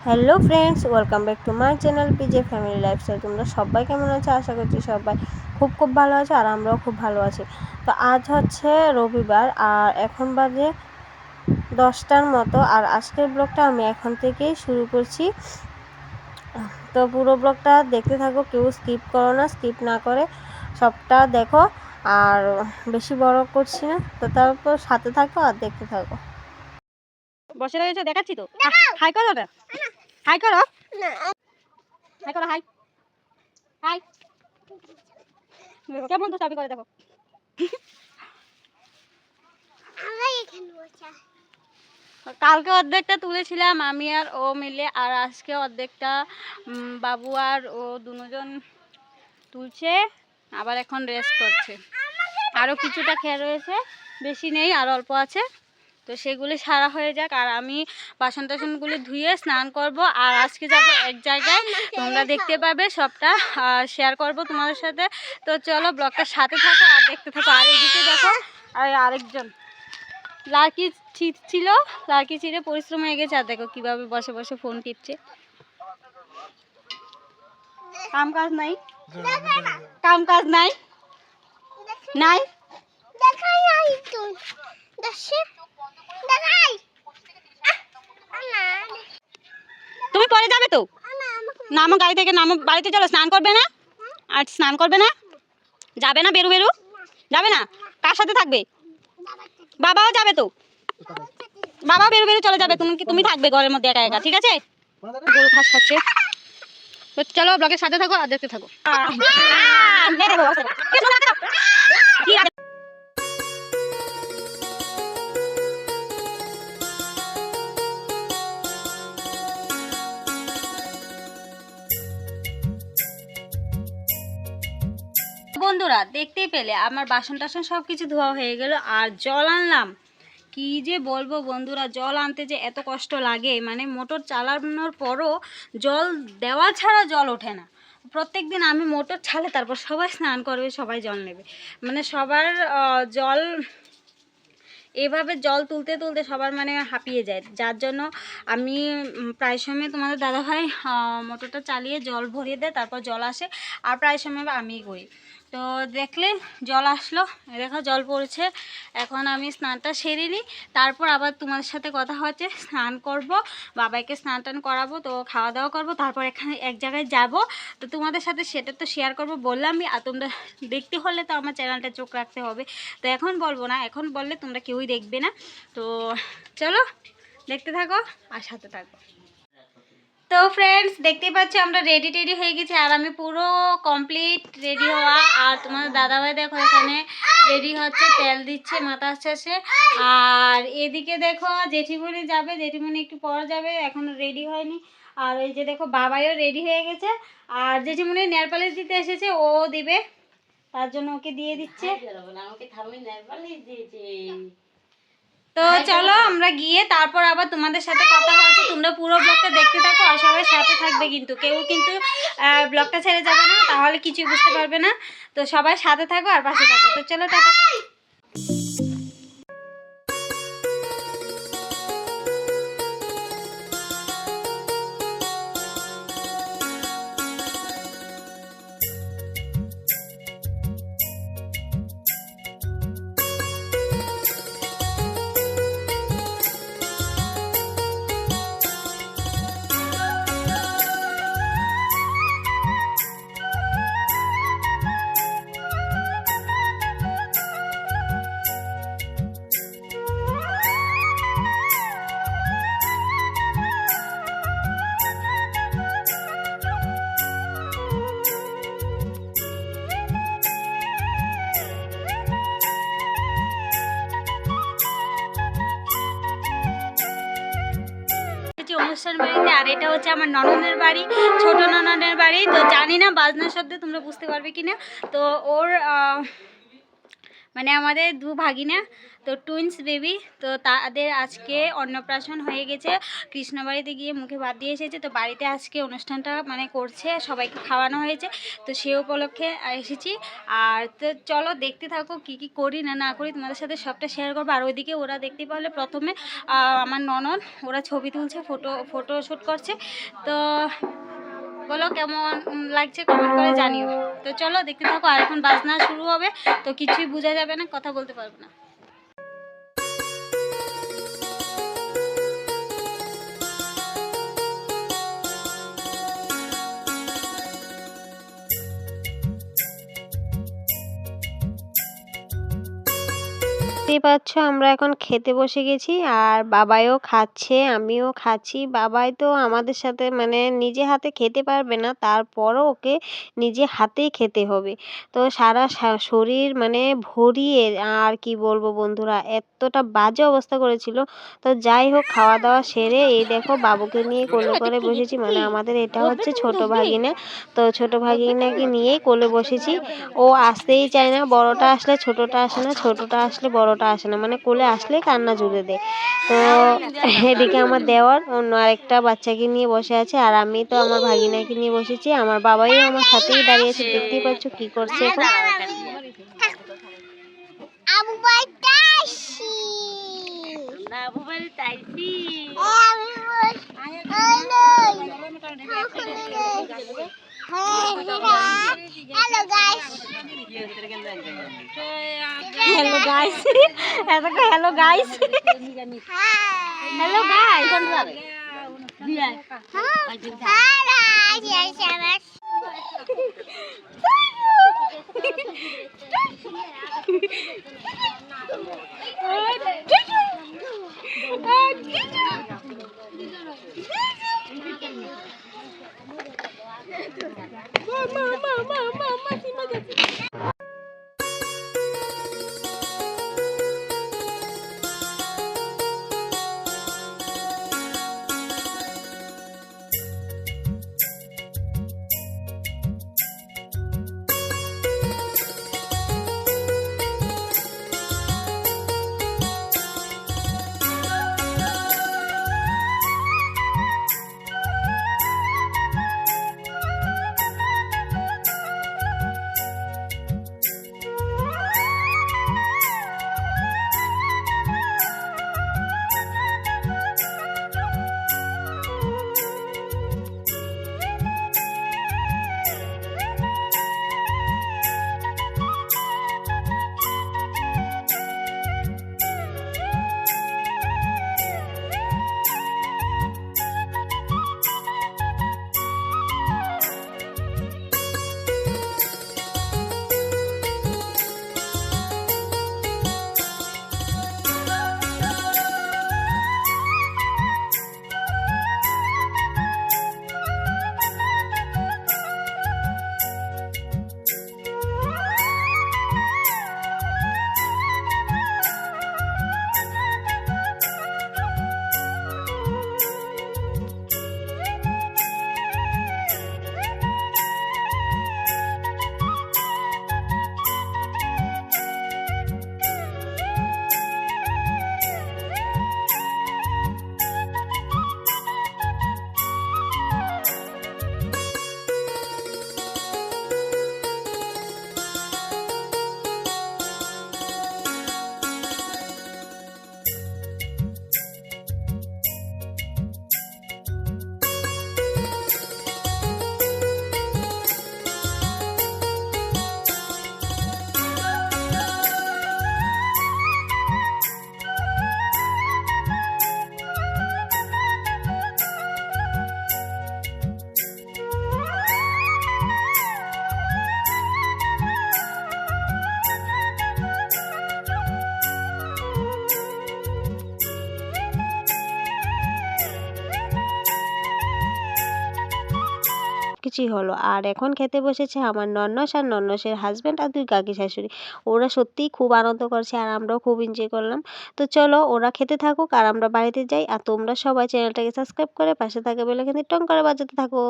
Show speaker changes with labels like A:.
A: Hello friends, welcome back to my channel PJ family lifestyle. তোমরা সবাই কেমন আছো? আশা করছি সবাই খুব ভালো আছো, আর আমরাও খুব ভালো আছি। তো আজ হচ্ছে রবিবার, আর এখন বাজে 10টার মতো। আর আজকের ব্লগটা আমি এখন থেকেই শুরু করছি। তো পুরো ব্লগটা দেখতে থাকো, কেউ স্কিপ করো না, স্কিপ না করে সবটা দেখো। আর বেশি বড় করছি না, তো তারপর সাথে থাকো আর দেখতে থাকো।
B: বসে রয়েছে, দেখাচ্ছি তো। হাই করো, হাই করো, হাই করো, হাই হাই। কেমন তো চাবি করে দেখো। কালকে অর্ধেকটা তুলেছিলাম আমি আর ও মিলে, আর আজকে অর্ধেকটা বাবু আর ও দুজন তুলছে, আবার এখন রেস্ট করছে। আরও কিছুটা খেয়ে রয়েছে, বেশি নেই, আর অল্প আছে। তো সেগুলি সারা হয়ে যাক, আর আমি বাসন টাসনগুলি ধুয়ে স্নান করব। আর আজকে যাব এক জায়গায়, তোমরা দেখতে পাবে, সবটা শেয়ার করব তোমাদের সাথে। তো চলো ব্লগটার সাথে থাকো আর দেখতে থাকো। আর এদিকে দেখো, আর আরেকজন লার্কি ছিল, লার্কি ছিঁড়ে পরিশ্রম হয়ে গেছে। আর দেখো কীভাবে বসে বসে ফোন টিপছে। কাম কাজ নাই, কাম কাজ নাই, নাই। তুমি পরে যাবে তো? নামো গাড়ি থেকে, নামো, বাড়িতে চলো। স্নান করবে না? আর স্নান করবে না? যাবে না? বেরু বেরু যাবে না? কার সাথে থাকবে? বাবাও যাবে তো? বাবা বেরু বেরু চলে যাবে, তুমি থাকবে ঘরের মধ্যে একা একা, ঠিক আছে? গরু ঘাস খাচ্ছে। তো চলো ব্লগের সাথে থাকো আর দেখতে থাকো। বন্ধুরা দেখতেই পেলে আমার বাসন টাসন সব কিছু ধোয়া হয়ে গেল, আর জল আনলাম। কি যে বলবো বন্ধুরা, জল আনতে যে এত কষ্ট লাগে, মানে মোটর চালানোর পরও জল দেওয়া ছাড়া জল ওঠে না। প্রত্যেক দিন আমি মোটর ছালে, তারপর সবাই স্নান করবে, সবাই জল নেবে, মানে সবার জল এভাবে জল তুলতে তুলতে সবার মানে হাঁপিয়ে যায়। যার জন্য আমি প্রায় সময় তোমাদের দাদাভাই মোটরটা চালিয়ে জল ভরিয়ে দেয়, তারপর জল আসে, আর প্রায় সময় আমিই করি। তো দেখলে জল আসলো, দেখো জল পড়েছে। এখন আমি স্নানটা সেরে নিই, তারপর আবার তোমাদের সাথে কথা হচ্ছে। স্নান করব, বাবাইকে স্নান টান করাবো, তো খাওয়া দাওয়া করবো, তারপর এখানে এক জায়গায় যাব। তো তোমাদের সাথে সেটা তো শেয়ার করবো বললামই, আর তোমরা দেখতে হলে তো আমার চ্যানেলটা চোখ রাখতে হবে। তো এখন বলবো না, এখন বললে তোমরা কেউই দেখবে না। তো চলো দেখতে থাকো আর সাথে থাকো। তো ফ্রেন্ডস দেখতেই পাচ্ছ আমরা রেডি হয়ে গেছি, আর আমি পুরো কমপ্লিট রেডি হওয়া। আর তোমাদের দাদাভাই দেখো এখানে রেডি হচ্ছে, তেল দিচ্ছে মাথা শেষে। আর এদিকে দেখো জেঠিমণি যাবে, জেঠিমণি একটু পর যাবে, এখনো রেডি হয়নি। আর এই যে দেখো বাবাইও রেডি হয়ে গেছে, আর জেঠিমণি নেল পালিশ দিতে এসেছে, ও দিবে, তার জন্য ওকে দিয়ে দিচ্ছে। তো চলো আমরা গিয়ে তারপর আবার তোমাদের সাথে কথা হচ্ছে। তোমরা পুরো ব্লগটা দেখতে থাকো, আর সবাই সাথে থাকবে, কিন্তু কেউ কিন্তু ব্লগটা ছেড়ে যাবে না, তাহলে কিছুই বুঝতে পারবে না। তো সবাই সাথে থাকো আর পাশে থাকো। তো চলো টাটা। অনুষ্ঠান বাড়িতে, আর এটা হচ্ছে আমার ননদের বাড়ি, ছোট ননদের বাড়ি। তো জানি না বাজনার শব্দে তোমরা বুঝতে পারবে কিনা। তো ওর মানে আমাদের দু ভাগিনা, তো টুইন্স বেবি। তো তাদের আজকে অন্নপ্রাশন হয়ে গেছে, কৃষ্ণবাড়িতে গিয়ে মুখে ভাত দিয়ে এসেছে। তো বাড়িতে আজকে অনুষ্ঠানটা মানে করছে, সবাইকে খাওয়ানো হয়েছে, তো সে উপলক্ষে এসেছি। আর তো চলো দেখতে থাকো কি কি করি না করি, তোমাদের সাথে সবটা শেয়ার করবো। আর ওইদিকে ওরা দেখতে পারলে প্রথমে আমার ননদ ওরা ছবি তুলছে, ফটোশ্যুট করছে। তো বলো কেমন লাগছে, কমেন্ট করে জানিও। তো চলো দেখতে থাকো। আর এখন বাজনা শুরু হবে, তো কিছুই বোঝা যাবে না, কথা বলতে পারবো না।
A: দেখতেই পাচ্ছ আমরা এখন খেতে বসে গেছি, আর বাবাইও খাচ্ছে, আমিও খাচ্ছি। বাবাই তো আমাদের সাথে মানে নিজে হাতে খেতে পারবে না, তারপরও ওকে নিজে হাতেই খেতে হবে। তো সারা শরীর মানে ভরিয়ে, আর কি বলবো বন্ধুরা, এতটা বাজে অবস্থা করেছিল। তো যাই হোক, খাওয়া দাওয়া সেরে এই দেখো বাবুকে নিয়ে কোলে করে বসেছি। মানে আমাদের এটা হচ্ছে ছোট ভাগিনা, তো ছোট ভাগিনাকে নিয়েই কোলে বসেছি। ও আসতেই চায় না, বড়টা আসলে ছোটটা আসে না, ছোটটা আসলে বড়টা আসে না, মানে কোলে আসলেই কান্না জুড়ে দেয়। তো এদিকে আমার দেওর অন্য আরেকটা বাচ্চাকে নিয়ে বসে আছে, আর আমি তো আমার ভাগিনাকে নিয়ে বসেছি। আমার বাবাইও আমার সাথেই দাঁড়িয়ে আছে, দেখতেই পাচ্ছ কি করছে এখন।
B: হ্যালো গাইস, এতটা হ্যালো গাইস, হ্যালো গাইস।
A: কিছুই হলো। আর এখন খেতে বসেছে আমার নন্নস আর নন্নসের হাজব্যান্ড আর 2 কাকি শাশুড়ি। ওরা সত্যিই খুব আনন্দ করছে, আর আমরাও খুব এনজয় করলাম। তো চলো ওরা খেতে থাকুক আর আমরা বাড়িতে যাই। আর তোমরা সবাই চ্যানেলটাকে সাবস্ক্রাইব করে পাশে থাকা বেল আইকনটি টং করে বাজাতে থাকো।